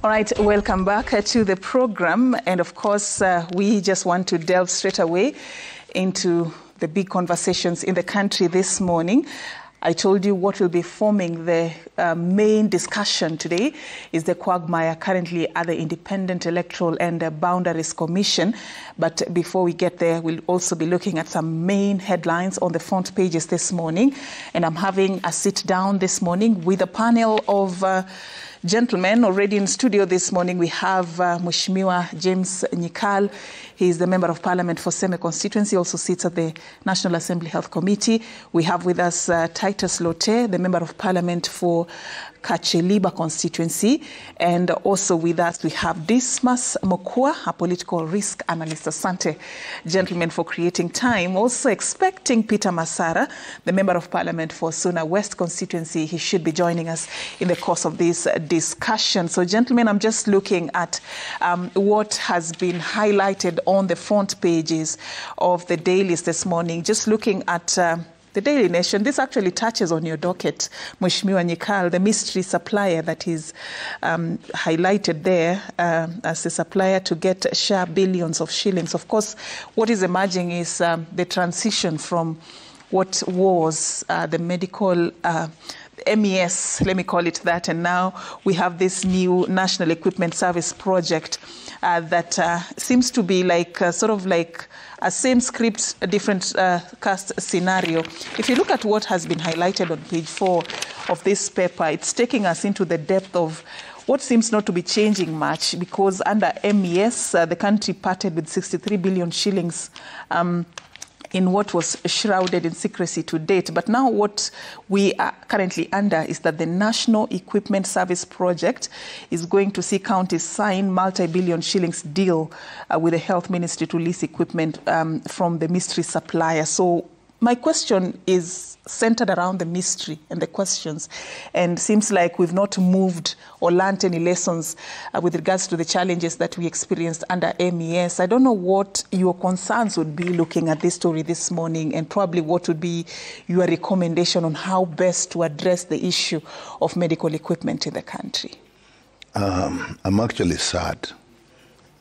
All right, welcome back to the program. And of course, we just want to delve straight away into the big conversations in the country this morning. I told you what will be forming the main discussion today is the quagmire currently at the Independent Electoral and Boundaries Commission. But before we get there, we'll also be looking at some main headlines on the front pages this morning. And I'm having a sit down this morning with a panel of gentlemen already in studio this morning. We have Mheshimiwa James Nyikal. He is the Member of Parliament for Seme constituency, also sits at the National Assembly Health Committee. We have with us Titus Lote, the Member of Parliament for Kacheliba constituency. And also with us, we have Dismas Mokua, a political risk analyst. Asante, gentlemen, for creating time. Also expecting Peter Masara, the Member of Parliament for Suna West constituency. He should be joining us in the course of this discussion. So, gentlemen, I'm just looking at what has been highlighted on the front pages of the dailies this morning. Just looking at the Daily Nation, this actually touches on your docket, Mheshimiwa Nyikal, the mystery supplier that is highlighted there as a supplier to get share billions of shillings. Of course, what is emerging is the transition from what was the medical MES, let me call it that, and now we have this new National Equipment Service project that seems to be like sort of like a same script, a different cast scenario. If you look at what has been highlighted on page 4 of this paper, it's taking us into the depth of what seems not to be changing much, because under MES, the country parted with 63 billion shillings in what was shrouded in secrecy to date. But now what we are currently under is that the National Equipment Service Project is going to see counties sign multi-billion shillings deal with the Health Ministry to lease equipment from the mystery supplier. So my question is centered around the mystery and the questions, and seems like we've not moved or learned any lessons with regards to the challenges that we experienced under MES. I don't know what your concerns would be looking at this story this morning, and probably what would be your recommendation on how best to address the issue of medical equipment in the country. I'm actually sad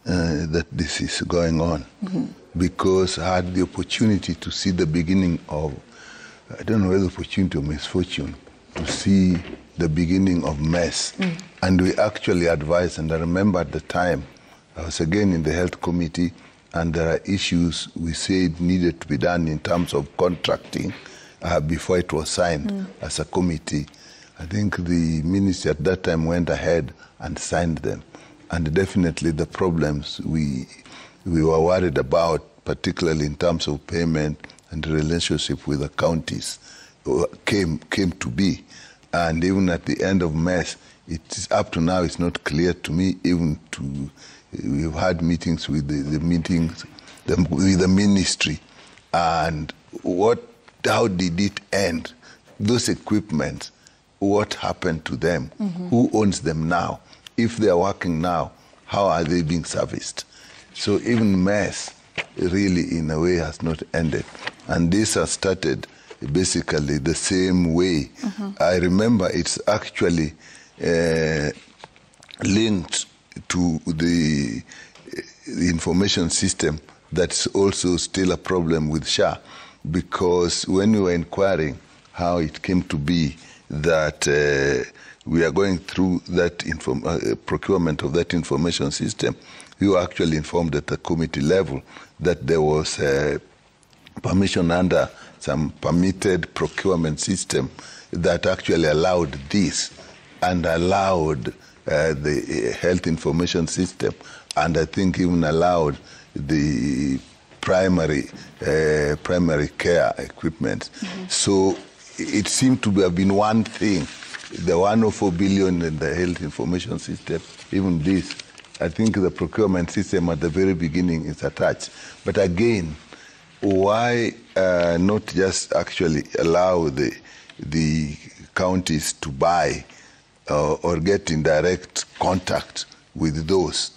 that this is going on, because I had the opportunity to see the beginning of, I don't know whether opportunity or misfortune, to see the beginning of MES. And we actually advised, and I remember at the time, I was again in the health committee, and there are issues we said needed to be done in terms of contracting before it was signed as a committee. I think the ministry at that time went ahead and signed them. And definitely the problems we were worried about, particularly in terms of payment and the relationship with the counties, came to be. And even at the end of MES, it's up to now, it's not clear to me, even to, we've had meetings with the ministry, and how did it end? Those equipments, what happened to them? Who owns them now? If they are working now, how are they being serviced? So even MES really, in a way, has not ended. And this has started basically the same way. I remember it's actually linked to the information system that's also still a problem with SHA, because when we were inquiring how it came to be that we are going through that procurement of that information system, we were actually informed at the committee level that there was permission under some permitted procurement system that actually allowed this and allowed the health information system, and I think even allowed the primary care equipment. So it seemed to have been one thing. The 104 billion in the health information system, even this, I think the procurement system at the very beginning is attached. But again, why not just actually allow the counties to buy or get in direct contact with those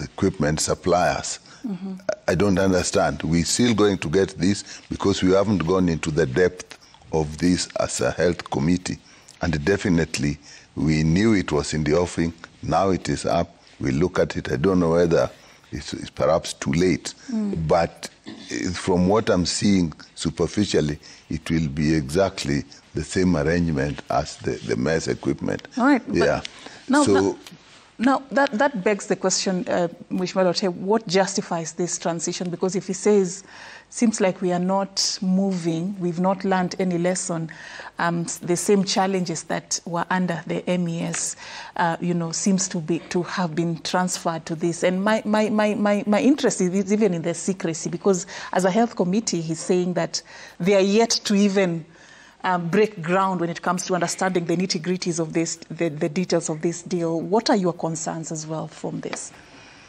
equipment suppliers? I don't understand. We're still going to get this because we haven't gone into the depth of this as a health committee. And definitely, we knew it was in the offing, Now it is up. We look at it. I don't know whether it's perhaps too late. But from what I'm seeing superficially, it will be exactly the same arrangement as the MES equipment. All right. Yeah. Now, that begs the question, Mheshimiwa, what justifies this transition? Because if he says, seems like we are not moving, we've not learned any lesson, the same challenges that were under the MES, seems to have been transferred to this. And my interest is even in the secrecy, because as a health committee, he's saying that they are yet to even break ground when it comes to understanding the nitty-gritties of this, the details of this deal. What are your concerns as well from this?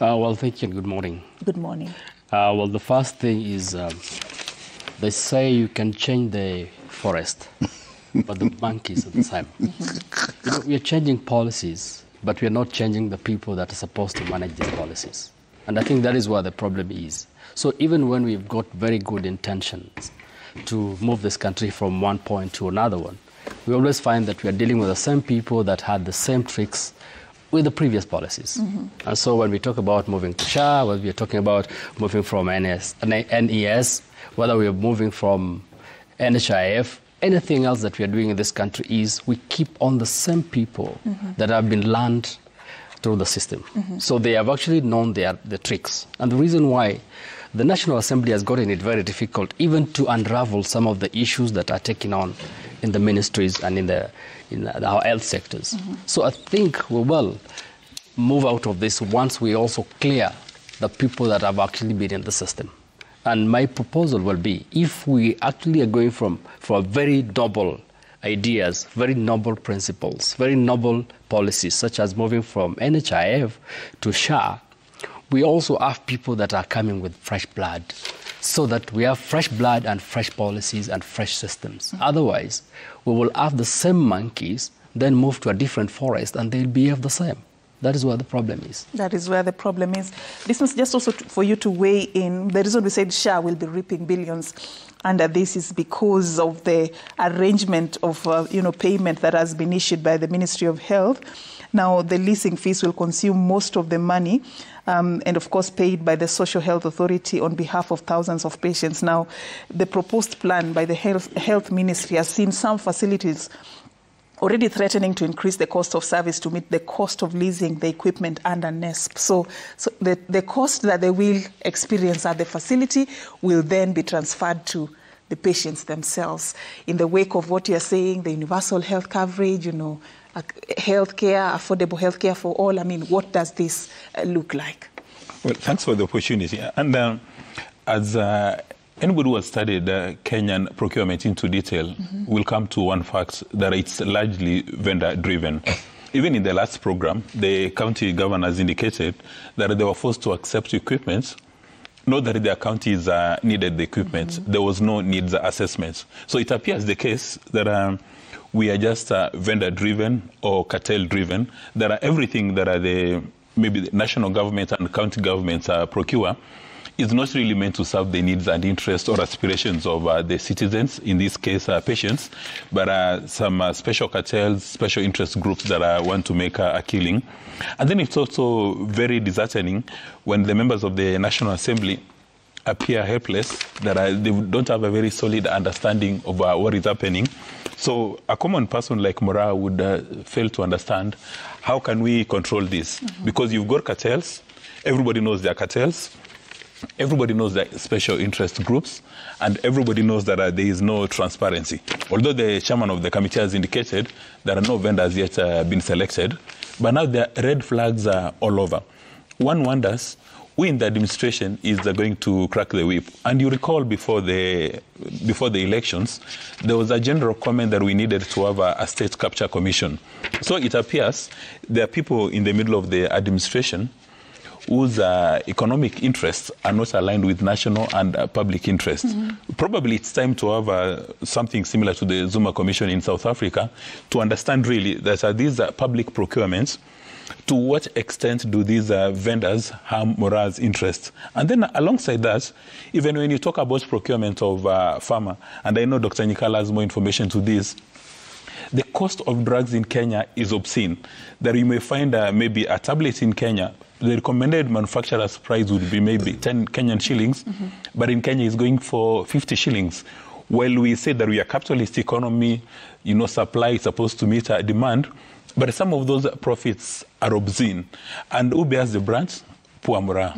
Well, thank you. Good morning. Good morning. Well, the first thing is they say you can change the forest, but the monkeys are the same. We are changing policies, but we are not changing the people that are supposed to manage these policies. And I think that is where the problem is. So even when we've got very good intentions to move this country from one point to another one, we always find that we are dealing with the same people that had the same tricks with the previous policies. And so when we talk about moving to SHA, when we are talking about moving from NES, whether we are moving from NHIF, anything else that we are doing in this country is we keep on the same people that have been learned through the system. So they have actually known the tricks. And the reason why the National Assembly has gotten it very difficult even to unravel some of the issues that are taken on in the ministries and in our health sectors. So I think we will move out of this once we also clear the people that have actually been in the system. And my proposal will be, if we actually are going for very noble ideas, very noble principles, very noble policies, such as moving from NHIF to SHA, we also have people that are coming with fresh blood, so that we have fresh blood and fresh policies and fresh systems. Otherwise, we will have the same monkeys, then move to a different forest, and they'll behave the same. That is where the problem is. That is where the problem is. This is just also for you to weigh in. The reason we said SHA will be reaping billions under this is because of the arrangement of payment that has been issued by the Ministry of Health. Now, the leasing fees will consume most of the money, and of course paid by the Social Health Authority on behalf of thousands of patients. Now, the proposed plan by the Health Ministry has seen some facilities already threatening to increase the cost of service to meet the cost of leasing the equipment under NESP. So the cost that they will experience at the facility will then be transferred to the patients themselves. In the wake of what you're saying, the universal health coverage, healthcare, affordable healthcare for all, I mean, what does this look like? Well, thanks for the opportunity. And as anybody who has studied Kenyan procurement into detail will come to one fact, that it's largely vendor-driven. Even in the last program, the county governors indicated that they were forced to accept equipment, not that their counties needed the equipment. There was no needs assessment. So it appears the case that we are just vendor-driven or cartel-driven. That everything that maybe the national government and county governments procure is not really meant to serve the needs and interests or aspirations of the citizens, in this case patients, but some special cartels, special interest groups that want to make a killing. And then it's also very disheartening when the members of the National Assembly appear helpless, that they don't have a very solid understanding of what is happening. So a common person like Mora would fail to understand, how can we control this? Because you've got cartels, everybody knows there are cartels, everybody knows that special interest groups, and everybody knows that there is no transparency. Although the chairman of the committee has indicated there are no vendors yet been selected, but now the red flags are all over. One wonders, who in the administration is going to crack the whip? And you recall before the elections, there was a general comment that we needed to have a state capture commission. So it appears there are people in the middle of the administration whose economic interests are not aligned with national and public interests. Probably it's time to have something similar to the Zuma Commission in South Africa to understand really that these public procurements, to what extent do these vendors harm Mora's interests? And then alongside that, even when you talk about procurement of pharma, and I know Dr. Nyikala has more information to this, the cost of drugs in Kenya is obscene. That you may find maybe a tablet in Kenya, the recommended manufacturer's price would be maybe 10 Kenyan shillings, but in Kenya it's going for 50 shillings. While we say that we are a capitalist economy, you know, supply is supposed to meet demand, but some of those profits are obscene. And who bears the brunt? Poor Mura.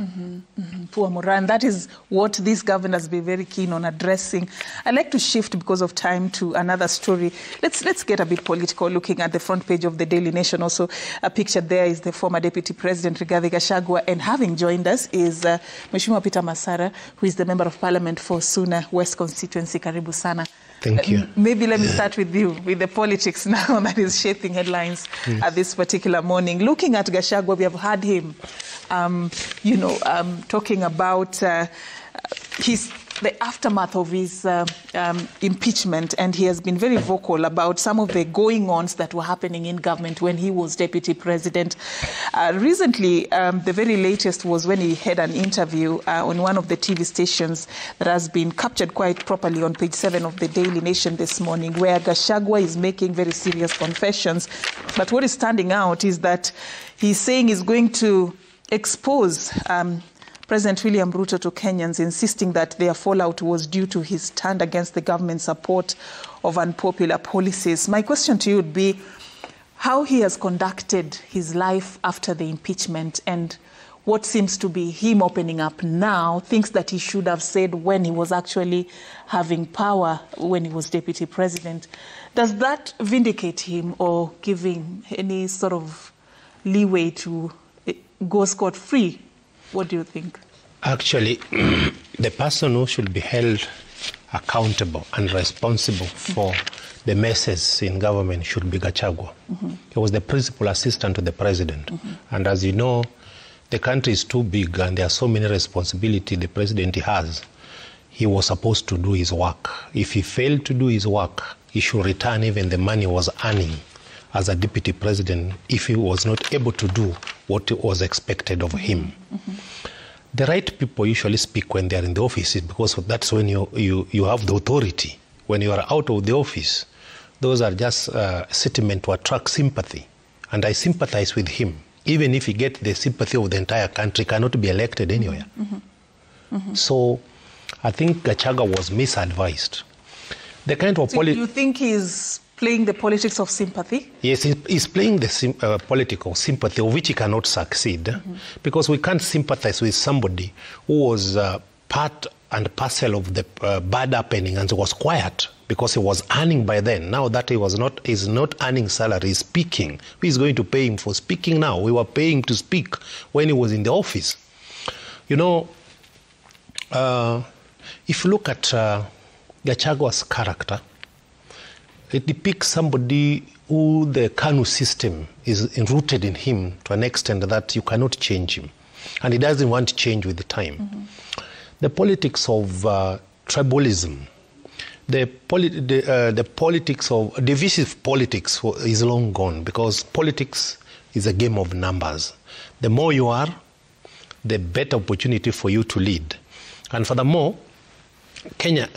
Poor Mura, and that is what this governors be very keen on addressing. I'd like to shift, because of time, to another story. Let's get a bit political, looking at the front page of the Daily Nation. Also, a picture there is the former Deputy President, Rigathi Gachagua, and having joined us is Mheshimiwa Peter Masara, who is the Member of Parliament for Suna West Constituency. Karibu sana. Thank you. Maybe let me start with you, with the politics now that is shaping headlines at this particular morning. Looking at Gachagua, we have heard him, talking about the aftermath of his impeachment, and he has been very vocal about some of the going-ons that were happening in government when he was deputy president. Recently, the very latest was when he had an interview on one of the TV stations that has been captured quite properly on page 7 of the Daily Nation this morning, where Gachagua is making very serious confessions. But what is standing out is that he's saying he's going to expose President William Ruto to Kenyans, insisting that their fallout was due to his stand against the government's support of unpopular policies. My question to you would be how he has conducted his life after the impeachment, and what seems to be him opening up now, things that he should have said when he was actually having power, when he was deputy president. Does that vindicate him or give him any sort of leeway to go scot-free? What do you think? Actually, the person who should be held accountable and responsible for the messes in government should be Gachagua. He was the principal assistant to the president. And as you know, the country is too big and there are so many responsibilities the president has. He was supposed to do his work. If he failed to do his work, he should return even the money he was earning as a deputy president if he was not able to do what was expected of him. The right people usually speak when they are in the office, because that's when you have the authority. When you are out of the office, those are just sentiments to attract sympathy. And I sympathize with him. Even if he gets the sympathy of the entire country, cannot be elected anywhere. So I think Gachagua was misadvised. The kind of you think he's playing the politics of sympathy? Yes, he's playing the political sympathy, of which he cannot succeed, because we can't sympathize with somebody who was part and parcel of the bad happening and was quiet because he was earning by then. Now that he's not earning salary, he's speaking. Who is going to pay him for speaking now? We were paying him to speak when he was in the office. You know, if you look at Gachagua's character, it depicts somebody who the KANU system is enrooted in him to an extent that you cannot change him. And he doesn't want to change with the time. The politics of tribalism, the politics of divisive politics is long gone, because politics is a game of numbers. The more you are, the better opportunity for you to lead. And furthermore, Kenya,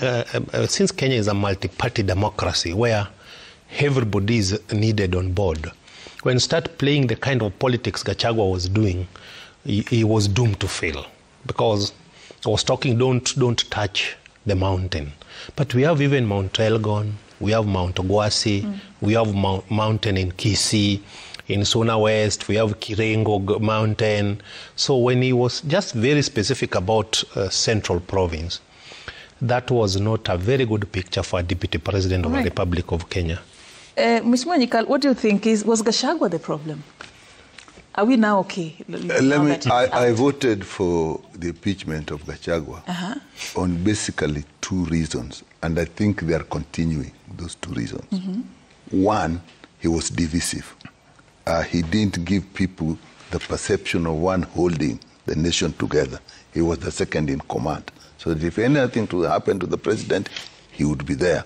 since Kenya is a multi-party democracy where everybody is needed on board, when you start playing the kind of politics Gachagua was doing, he was doomed to fail, because I was talking, don't touch the mountain. But we have even Mount Elgon, we have Mount Ogwasi, we have mountain in Kisii, in Suna West, we have Kirengo Mountain. So when he was just very specific about Central Province, that was not a very good picture for a deputy president of the Republic of Kenya. Ms. Mwanyika, what do you think? Was Gachagua the problem? Are we now okay? I voted for the impeachment of Gachagua on basically 2 reasons, and I think they are continuing those 2 reasons. One, he was divisive. He didn't give people the perception of one holding the nation together. He was the second in command. So that if anything to happen to the president, he would be there.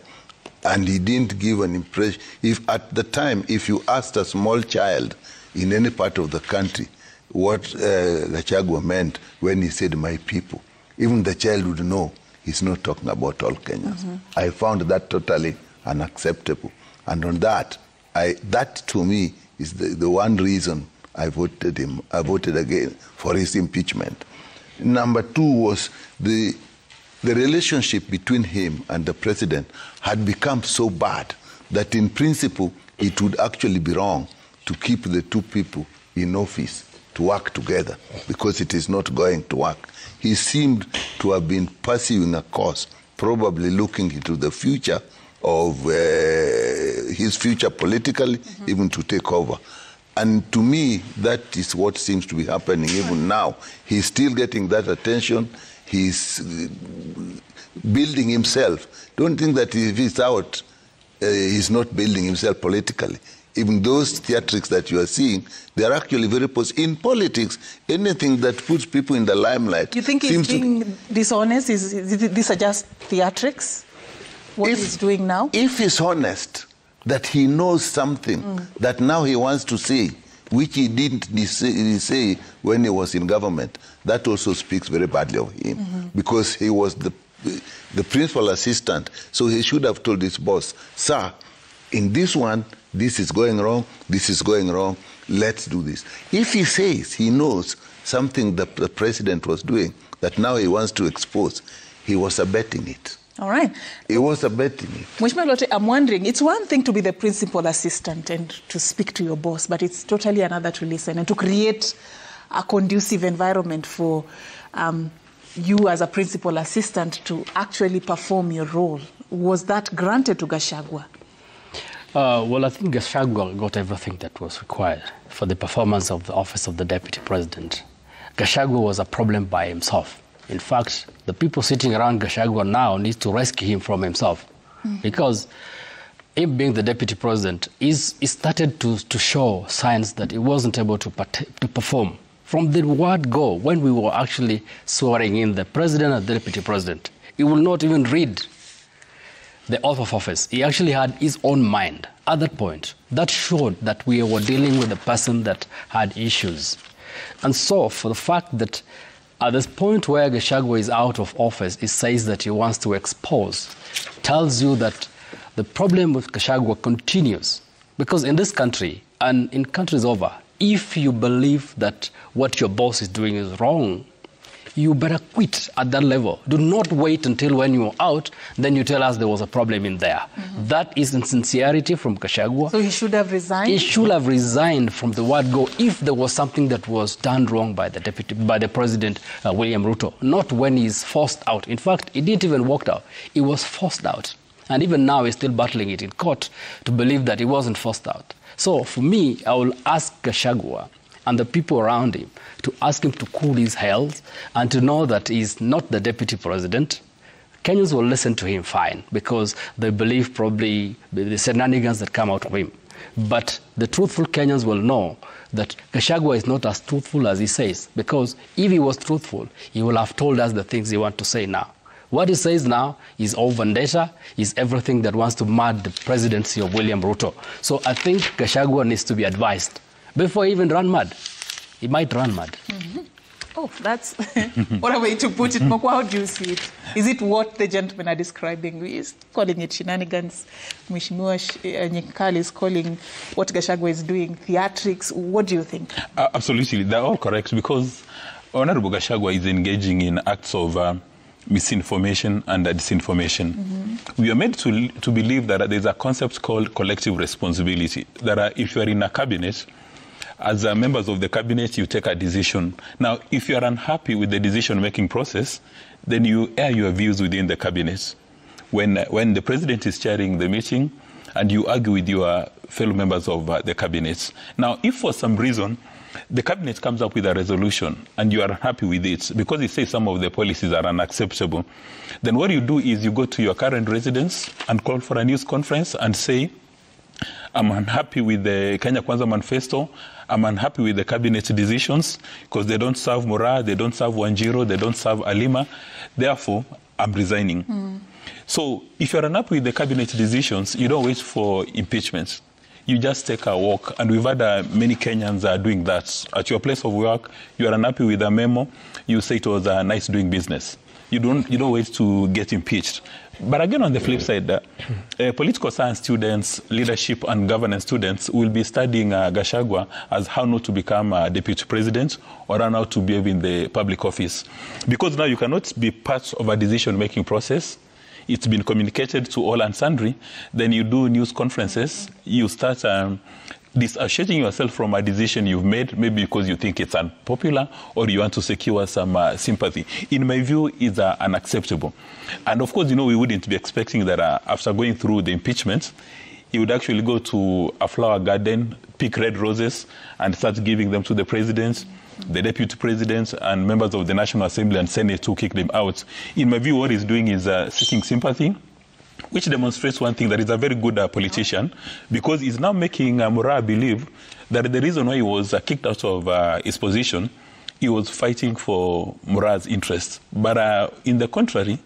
And he didn't give an impression. If at the time, if you asked a small child in any part of the country what Gachagua meant when he said, my people, even the child would know he's not talking about all Kenyans. I found that totally unacceptable. And on that, that to me is the one reason I voted him. I voted again for his impeachment. Number two was the relationship between him and the president had become so bad that in principle it would actually be wrong to keep the two people in office to work together, because it is not going to work. He seemed to have been pursuing a course, probably looking into the future of his future politically, even to take over. And to me, that is what seems to be happening even now. He's still getting that attention. He's building himself. Don't think that if he's out, he's not building himself politically. Even those theatrics that you are seeing, they are actually very positive. In politics, anything that puts people in the limelight... You think he's being dishonest? These are just theatrics? What he's doing now? If he's honest, that he knows something that now he wants to say, which he didn't say when he was in government, that also speaks very badly of him. Because he was the principal assistant, so he should have told his boss, sir, in this one, this is going wrong, let's do this. If he says he knows something that the president was doing that now he wants to expose, he was abetting it. All right. He was abetting it. Mheshimiwa Lote, I'm wondering, it's one thing to be the principal assistant and to speak to your boss, but it's totally another to listen and to create a conducive environment for you as a principal assistant to actually perform your role. Was that granted to Gachagua? Well, I think Gachagua got everything that was required for the performance of the office of the deputy president. Gachagua was a problem by himself. In fact, the people sitting around Gachagua now need to rescue him from himself. Because him being the deputy president, he started to show signs that he wasn't able to perform. From the word go, when we were actually swearing in the president and the deputy president, he will not even read the oath of office. He actually had his own mind at that point. That showed that we were dealing with a person that had issues. And so, for the fact that at this point where Gachagua is out of office, he says that he wants to expose, tells you that the problem with Gachagua continues. Because in this country, and in countries over, if you believe that what your boss is doing is wrong, you better quit at that level. Do not wait until when you're out, then you tell us there was a problem in there. That is insincerity from Gachagua. So he should have resigned? He should have resigned from the word go if there was something that was done wrong by the president, William Ruto. Not when he's forced out. In fact, he didn't even walk out. He was forced out. And even now, he's still battling it in court to believe that he wasn't forced out. So for me, I will ask Gachagua and the people around him to ask him to cool his heels and to know that he's not the deputy president. Kenyans will listen to him fine because they believe probably the shenanigans that come out of him. But the truthful Kenyans will know that Gachagua is not as truthful as he says, because if he was truthful, he will have told us the things he wants to say now. What he says now is all vendetta, is everything that wants to mud the presidency of William Ruto. So I think Gachagua needs to be advised before he even run mad. He might run mad. Oh, that's what a way to put it. Mokwa, how do you see it? Is it what the gentlemen are describing? He's calling it shenanigans. Mheshimiwa Nyekali is calling what Gachagua is doing theatrics. What do you think? Absolutely. They're all correct because Honorable Gachagua is engaging in acts of misinformation and disinformation. We are made to believe that there's a concept called collective responsibility. That if you are in a cabinet, as members of the cabinet, you take a decision. Now, if you are unhappy with the decision-making process, then you air your views within the cabinet. When the president is chairing the meeting, and you argue with your fellow members of the cabinet. Now, if for some reason the cabinet comes up with a resolution and you are unhappy with it because it says some of the policies are unacceptable, then what you do is you go to your current residence and call for a news conference and say, I'm unhappy with the Kenya Kwanza manifesto. I'm unhappy with the cabinet decisions because they don't serve Mora, they don't serve Wanjiro, they don't serve Alima. Therefore, I'm resigning. So if you're unhappy with the cabinet decisions, you don't wait for impeachment. You just take a walk. And we've had many Kenyans are doing that. At your place of work, you are unhappy with a memo, you say it was a nice doing business. You don't wait to get impeached. But again, on the flip side, political science students, leadership and governance students will be studying Gachagua as how not to become a deputy president or how to behave in the public office. Because now you cannot be part of a decision-making process. It's been communicated to all and sundry. Then you do news conferences. You start disassociating yourself from a decision you've made, maybe because you think it's unpopular or you want to secure some sympathy. In my view, it's unacceptable. And of course, we wouldn't be expecting that after going through the impeachment, he would actually go to a flower garden, pick red roses, and start giving them to the president, the deputy president, and members of the National Assembly and Senate to kick them out. In my view, what he's doing is seeking sympathy, which demonstrates one thing, that he's a very good politician, because he's now making Murah believe that the reason why he was kicked out of his position, he was fighting for Murah's interests. But in the contrary,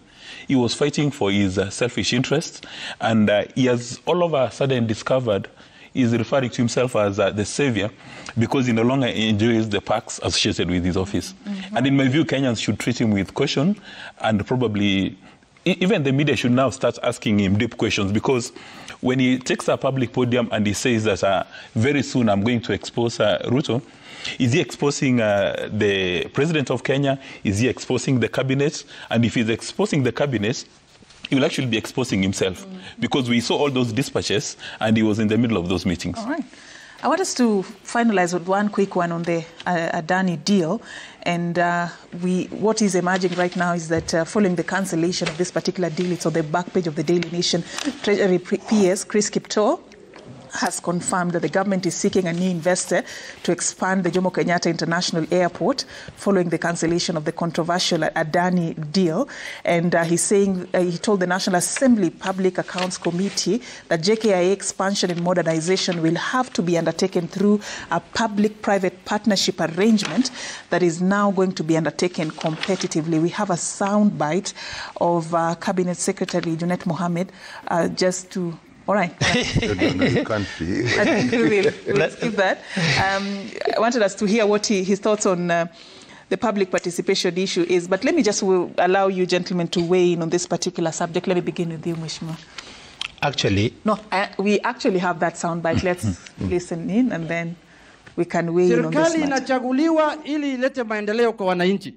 he was fighting for his selfish interests, and he has all of a sudden discovered he's referring to himself as the savior because he no longer enjoys the perks associated with his office. Mm-hmm. And in my view, Kenyans should treat him with caution, and probably even the media should now start asking him deep questions, because when he takes a public podium and he says that very soon I'm going to expose Ruto, is he exposing the president of Kenya? Is he exposing the cabinet? And if he's exposing the cabinet, he will actually be exposing himself, because we saw all those dispatches and he was in the middle of those meetings. All right. I want us to finalize with one quick one on the Adani deal. And what is emerging right now is that following the cancellation of this particular deal, it's on the back page of the Daily Nation, Treasury PS Chris Kiptoo has confirmed that the government is seeking a new investor to expand the Jomo Kenyatta International Airport following the cancellation of the controversial Adani deal. And he's saying, he told the National Assembly Public Accounts Committee that JKIA expansion and modernization will have to be undertaken through a public-private partnership arrangement that is now going to be undertaken competitively. We have a sound bite of Cabinet Secretary Junet Mohammed just to... All right. You can't be. I think we'll skip that. I wanted us to hear what his thoughts on the public participation issue is. But let me just allow you gentlemen to weigh in on this particular subject. Let me begin with you, Mheshimiwa. Actually... No, we actually have that soundbite. Let's listen in and then we can weigh in on this matter. Serikali inachaguliwa ili ilete maendeleo kwa wananchi.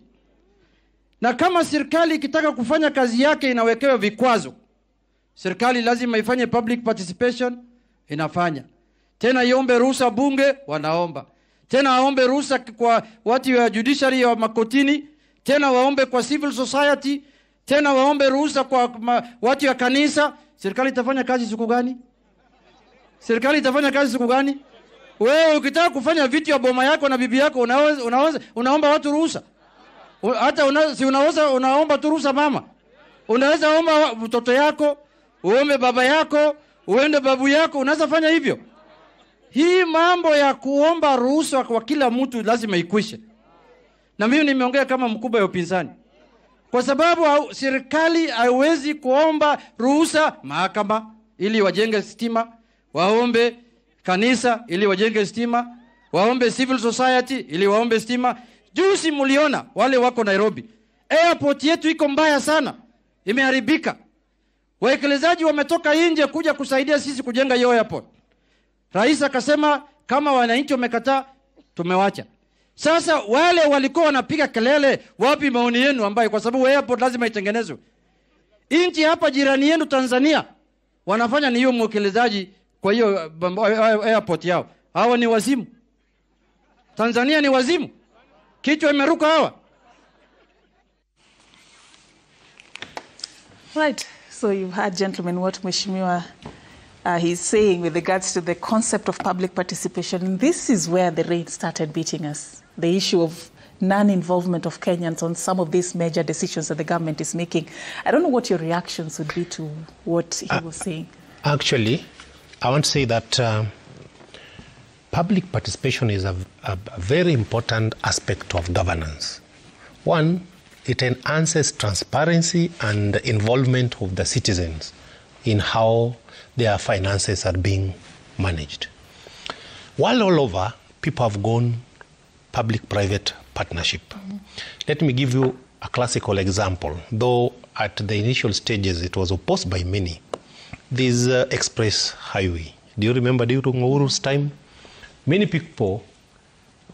Na kama serikali ikitaka kufanya kazi yake inawekewa vikwazo. Serikali lazima ifanye public participation, inafanya. Tena iombe ruhusa bunge, wanaomba. Tena waombe ruhusa kwa watu wa judiciary wa makotini, tena waombe kwa civil society, tena waombe ruhusa kwa watu wa kanisa. Serikali itafanya kazi siku gani? Serikali itafanya kazi siku gani? Wewe ukitaka kufanya vitu ya boma yako na bibi yako, unaomba watu ruhusa. Hata unaomba tu ruhusa mama. Unaweza omba mtoto yako, uombe baba yako, uende babu yako, unaweza fanya hivyo. Hii mambo ya kuomba ruhusa kwa kila mtu lazima ikwishe. Na mimi nimeongea kama mkubwa wa upinzani. Kwa sababu serikali haiwezi kuomba ruhusa mahakama ili wajenge stima, waombe kanisa ili wajenge stima, waombe civil society ili waombe stima. Juzi mliona wale wako Nairobi. Airport yetu iko mbaya sana. Imeharibika. Waekelezaji wametoka nje kuja kusaidia sisi kujenga hiyo airport. Rais akasema kama wananchi wamekataa, tumewacha. Sasa wale walikuwa wanapiga kelele, wapi maoni yenu, ambaye kwa sababu airport lazima itengenezwe. Nchi hapa jirani yenu Tanzania wanafanya ni hiyo mwekelezaji kwa hiyo airport yao. Hawa ni wazimu. Tanzania ni wazimu. Kichwa imeruka hawa. Right. So you've heard, gentlemen, what Mheshimiwa he's saying with regards to the concept of public participation. This is where the rain started beating us. The issue of non-involvement of Kenyans on some of these major decisions that the government is making. I don't know what your reactions would be to what he was saying. Actually, I want to say that public participation is a very important aspect of governance. One, it enhances transparency and involvement of the citizens in how their finances are being managed. While all over, people have gone public-private partnership. Let me give you a classical example, though at the initial stages it was opposed by many. This express highway. Do you remember during Uhuru's time? Many people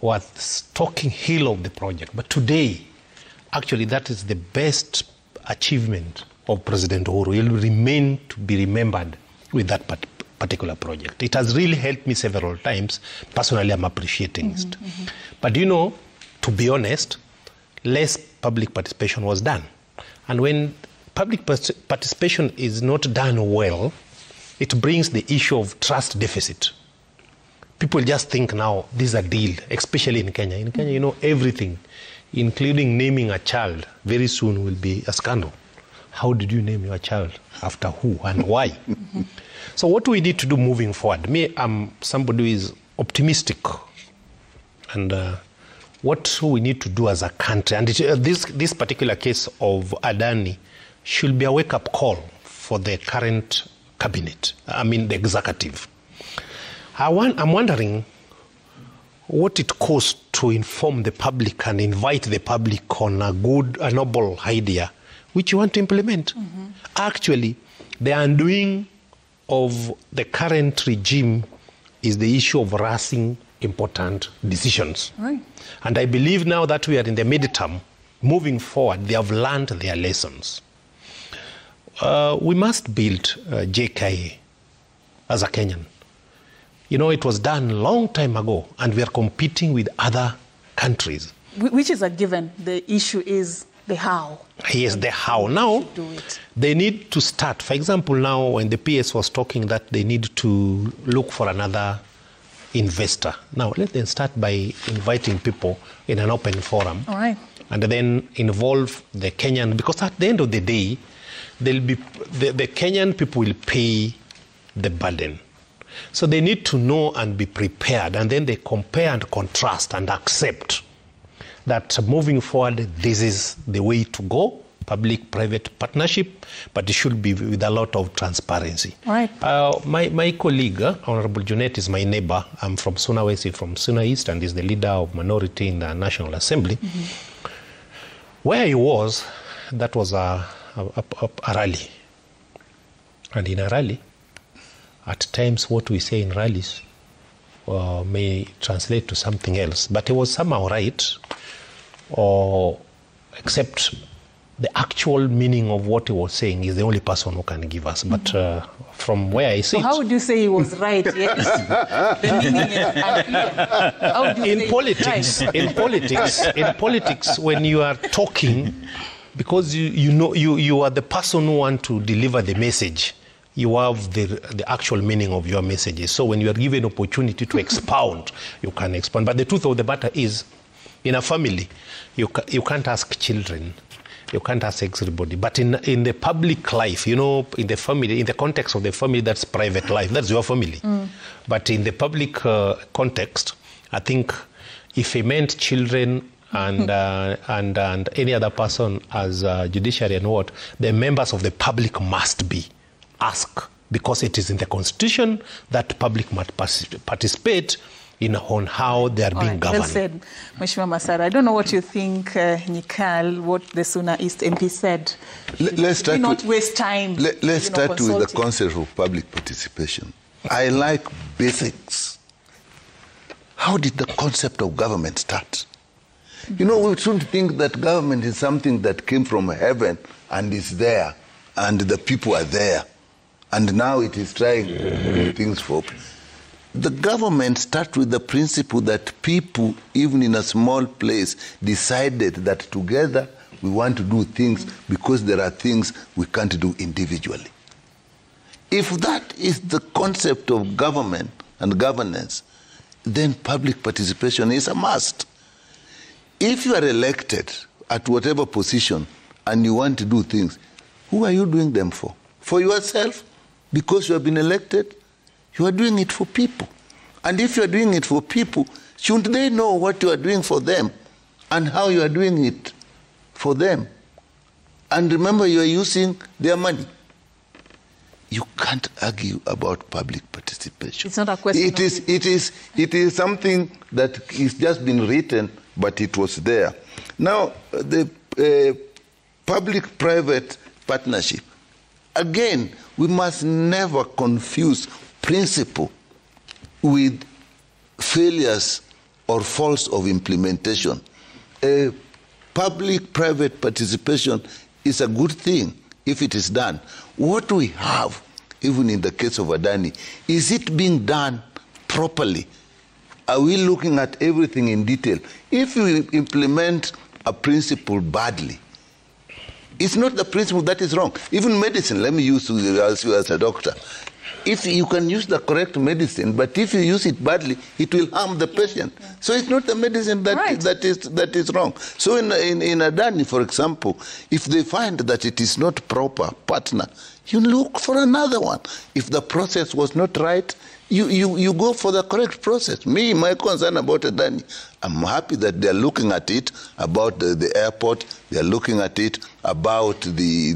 were talking ill of the project, but today, actually, that is the best achievement of President Uhuru. He will remain to be remembered with that particular project. It has really helped me several times. Personally, I'm appreciating it. But you know, to be honest, less public participation was done. And when public participation is not done well, it brings the issue of trust deficit. People just think now this is a deal, especially in Kenya. In Kenya, you know, everything, including naming a child, very soon will be a scandal. How did you name your child? After who and why? So what do we need to do moving forward? Me, I'm somebody who is optimistic. And what we need to do as a country, and this particular case of Adani should be a wake-up call for the current cabinet, the executive. I'm wondering what it costs to inform the public and invite the public on a noble idea which you want to implement. Actually, the undoing of the current regime is the issue of rushing important decisions. Right. And I believe now that we are in the midterm, moving forward, they have learned their lessons. We must build JKA as a Kenyan. You know, it was done a long time ago, and we are competing with other countries. Which is a given. The issue is the how. Yes, the how. Now, they need to start. For example, now when the PS was talking that they need to look for another investor. Now, let them start by inviting people in an open forum. All right. And then involve the Kenyan, because at the end of the day, there'll be the Kenyan people will pay the burden. So they need to know and be prepared, and then they compare and contrast and accept that moving forward, this is the way to go, public-private partnership, but it should be with a lot of transparency. Right. My colleague, Honorable Junet, is my neighbor. I'm from Suna West, he's from Suna East, and is the leader of minority in the National Assembly. Where he was, that was a rally. And in a rally, at times what we say in rallies may translate to something else. But he was somehow right, except the actual meaning of what he was saying is the only person who can give us. But from where I see, so how would you say he was right? Yes. The meaning is unclear. How would you say in politics, when you are talking, because you are the person who want to deliver the message, you have the actual meaning of your messages. So when you are given opportunity to expound, you can expound. But the truth of the matter is, in a family, you can't ask children, you can't ask everybody. But in the public life, you know, in the family, in the context of the family, that's private life, that's your family. But in the public context, I think if he meant children and any other person as judiciary and what, the members of the public must be asked, because it is in the Constitution that public must participate on how they are being governed. Well said, Mheshimiwa Masara. I don't know what you think, Nikal, what the Suna East MP said. Let's start not waste time. Let's start with the concept of public participation. I like basics. How did the concept of government start? You know, we shouldn't think that government is something that came from heaven and is there, and the people are there, and now it is trying to do things for people. The government starts with the principle that people, even in a small place, decided that together we want to do things because there are things we can't do individually. If that is the concept of government and governance, then public participation is a must. If you are elected at whatever position and you want to do things, who are you doing them for? For yourself? Because you have been elected? You are doing it for people. And if you are doing it for people, shouldn't they know what you are doing for them and how you are doing it for them? And remember, you are using their money. You can't argue about public participation. It's not a question. It is something that is just been written, but it was there. Now, the public-private partnership. Again, we must never confuse principle with failures or faults of implementation. Public-private participation is a good thing if it is done. What we have, even in the case of Adani, is it being done properly? Are we looking at everything in detail? If you implement a principle badly, it's not the principle that is wrong. Even medicine, let me use you as a doctor. If you can use the correct medicine, but if you use it badly, it will harm the patient. Yeah. So it's not the medicine that is wrong. So in Adani, for example, if they find that it is not proper partner, you look for another one. If the process was not right, you go for the correct process. My concern about Adani, I'm happy that they're looking at it about the airport. They're looking at it about the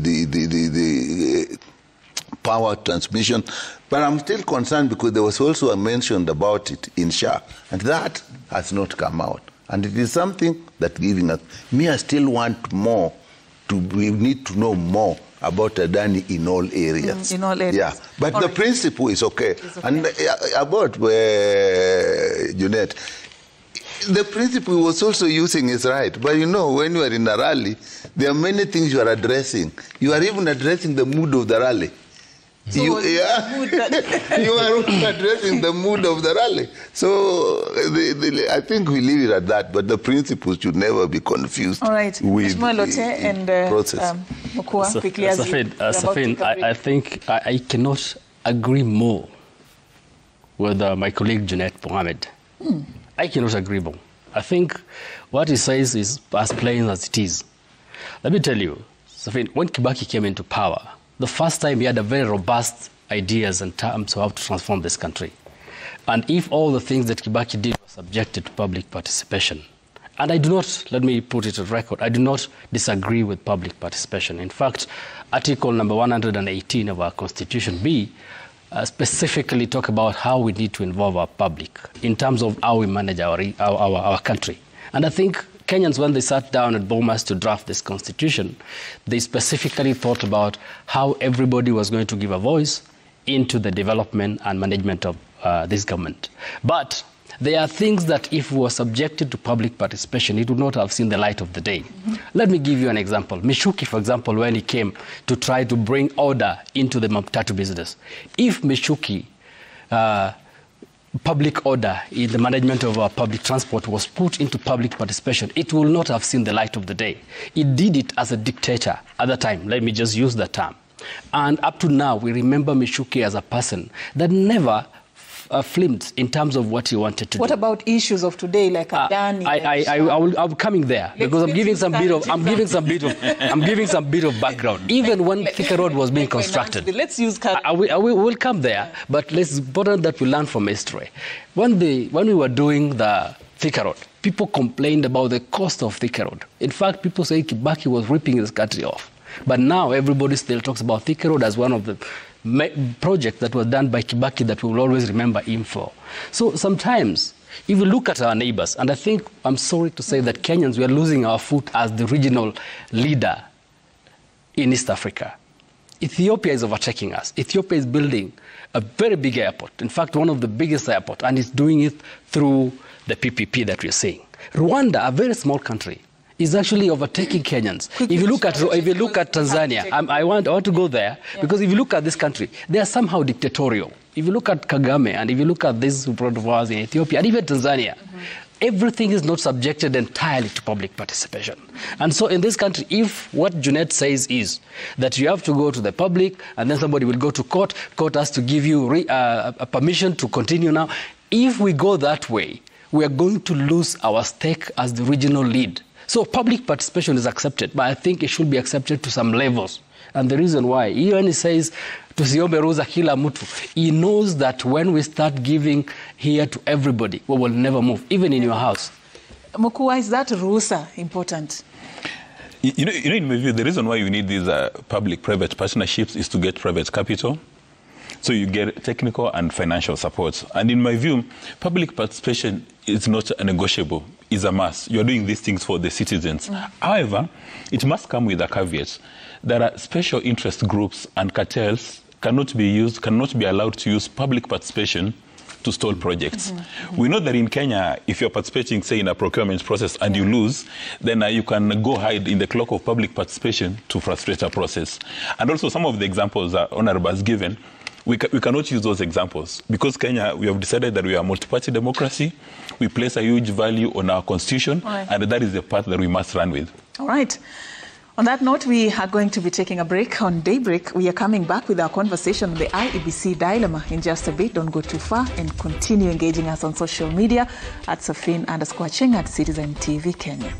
power transmission. But I'm still concerned because there was also a mention about it in SHA, and that has not come out. And it is something that giving us. I still want more. We need to know more about Adani in all areas. In all areas. Yeah, but all the principle is okay. And about Junet, the principle he was also using is right. But you know, when you are in a rally, there are many things you are addressing. You are even addressing the mood of the rally. So you are addressing the mood of the rally. So I think we leave it at that, but the principles should never be confused. All right. With Lotte and process. Mukua, quickly as Safin, I think I cannot agree more with my colleague Junet Mohammed. I cannot agree more. I think what he says is as plain as it is. Let me tell you, Safin, when Kibaki came into power, the first time he had a very robust ideas in terms of how to transform this country. And if all the things that Kibaki did were subjected to public participation, and I do not, let me put it on record, I do not disagree with public participation. In fact, Article number 118 of our Constitution B specifically talk about how we need to involve our public in terms of how we manage our country. And I think Kenyans, when they sat down at Bomas to draft this constitution, they specifically thought about how everybody was going to give a voice into the development and management of this government. But there are things that if we were subjected to public participation, it would not have seen the light of the day. Let me give you an example. Mishuki, for example, when he came to try to bring order into the Matatu business. If Mishuki public order in the management of our public transport was put into public participation, it will not have seen the light of the day. It did it as a dictator at the time. Let me just use that term. And up to now, we remember Mishuki as a person that never flipped in terms of what he wanted to do. What about issues of today, like Adani? I'm coming there because I'm giving some bit of background. Even when Thika Road was being constructed, let's use. We'll come there, but let's important that we learn from history. When we were doing the Thika Road, people complained about the cost of Thika Road. In fact, people say Kibaki was ripping this country off. But now everybody still talks about Thika Road as one of the project that was done by Kibaki that we will always remember him for. So sometimes, if we look at our neighbors, and I think, I'm sorry to say that Kenyans, we are losing our foot as the regional leader in East Africa. Ethiopia is overtaking us. Ethiopia is building a very big airport. In fact, one of the biggest airports, and it's doing it through the PPP that we're seeing. Rwanda, a very small country, is actually overtaking Kenyans. If you look at Tanzania, I want to go there because if you look at this country, they are somehow dictatorial. If you look at Kagame and if you look at this brother of ours in Ethiopia and even Tanzania, everything is not subjected entirely to public participation. And so in this country, if what Junet says is that you have to go to the public and then somebody will go to court has to give you a permission to continue now. If we go that way, we are going to lose our stake as the regional lead. So public participation is accepted, but I think it should be accepted to some levels. And the reason why, when he says, tusiombe ruhusa kila mtu, he knows that when we start giving here to everybody, we will never move, even in your house. Mukua, is that ruhusa important? You know, in my view, the reason why you need these public-private partnerships is to get private capital. So you get technical and financial support. And in my view, public participation is not negotiable, it's a must. You're doing these things for the citizens. However, it must come with a caveat. There are special interest groups and cartels cannot be allowed to use public participation to stall projects. We know that in Kenya, if you're participating, say, in a procurement process and you lose, then you can go hide in the cloak of public participation to frustrate a process. And also some of the examples that Honorable has given, we cannot use those examples because Kenya, we have decided that we are a multi-party democracy. We place a huge value on our constitution, and that is the path that we must run with. All right. On that note, we are going to be taking a break. On Daybreak, we are coming back with our conversation on the IEBC dilemma in just a bit. Don't go too far and continue engaging us on social media at Safin_Cheng at Citizen TV Kenya.